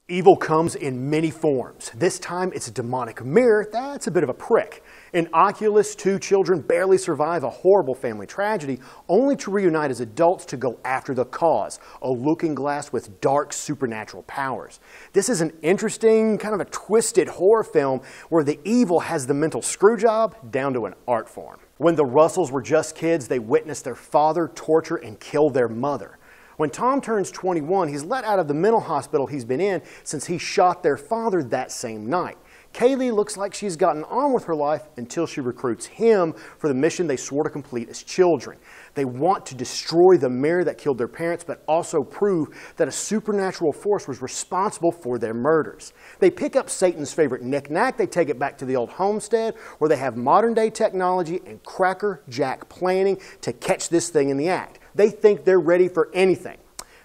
Evil comes in many forms. This time it's a demonic mirror that's a bit of a prick. In Oculus, two children barely survive a horrible family tragedy, only to reunite as adults to go after the cause, a looking glass with dark supernatural powers. This is an interesting, kind of a twisted horror film where the evil has the mental screw job down to an art form. When the Russells were just kids, they witnessed their father torture and kill their mother. When Tom turns 21, he's let out of the mental hospital he's been in since he shot their father that same night. Kaylee looks like she's gotten on with her life until she recruits him for the mission they swore to complete as children. They want to destroy the mirror that killed their parents, but also prove that a supernatural force was responsible for their murders. They pick up Satan's favorite knick-knack, they take it back to the old homestead where they have modern-day technology and crackerjack planning to catch this thing in the act. They think they're ready for anything.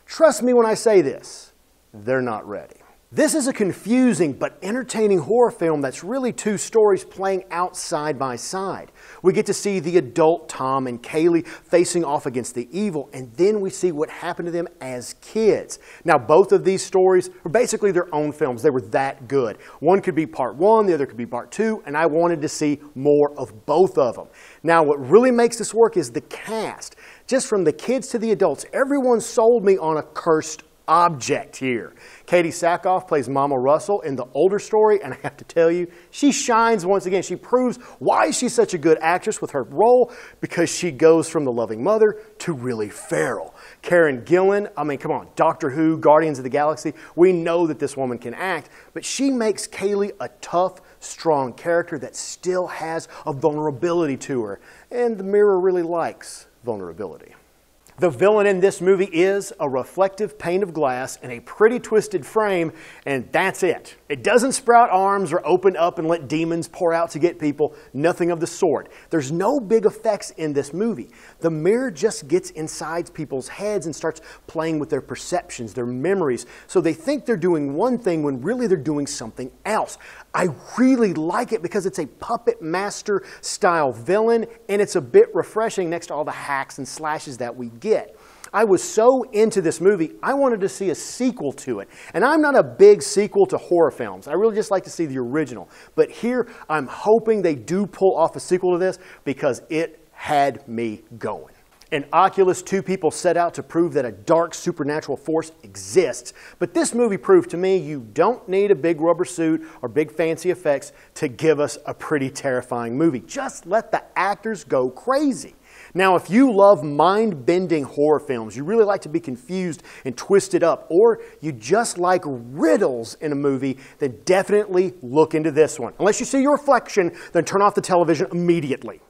Trust me when I say this, they're not ready. This is a confusing but entertaining horror film that's really two stories playing out side by side. We get to see the adult Tom and Kaylee facing off against the evil, and then we see what happened to them as kids. Now, both of these stories are basically their own films. They were that good. One could be part one, the other could be part two, and I wanted to see more of both of them. Now, what really makes this work is the cast. Just from the kids to the adults, everyone sold me on a cursed object here. Katie Sackhoff plays Mama Russell in the older story, and I have to tell you, she shines once again. She proves why she's such a good actress with her role, because she goes from the loving mother to really feral. Karen Gillan, I mean, come on, Doctor Who, Guardians of the Galaxy, we know that this woman can act, but she makes Kaylee a tough, strong character that still has a vulnerability to her, and the mirror really likes vulnerability. The villain in this movie is a reflective pane of glass in a pretty twisted frame, and that's it. It doesn't sprout arms or open up and let demons pour out to get people. Nothing of the sort. There's no big effects in this movie. The mirror just gets inside people's heads and starts playing with their perceptions, their memories, so they think they're doing one thing when really they're doing something else. I really like it because it's a puppet master style villain, and it's a bit refreshing next to all the hacks and slashes that we get. I was so into this movie, I wanted to see a sequel to it. And I'm not a big sequel to horror films. I really just like to see the original. But here, I'm hoping they do pull off a sequel to this because it had me going. In Oculus, two people set out to prove that a dark supernatural force exists. But this movie proved to me you don't need a big rubber suit or big fancy effects to give us a pretty terrifying movie. Just let the actors go crazy. Now, if you love mind-bending horror films, you really like to be confused and twisted up, or you just like riddles in a movie, then definitely look into this one. Unless you see your reflection, then turn off the television immediately.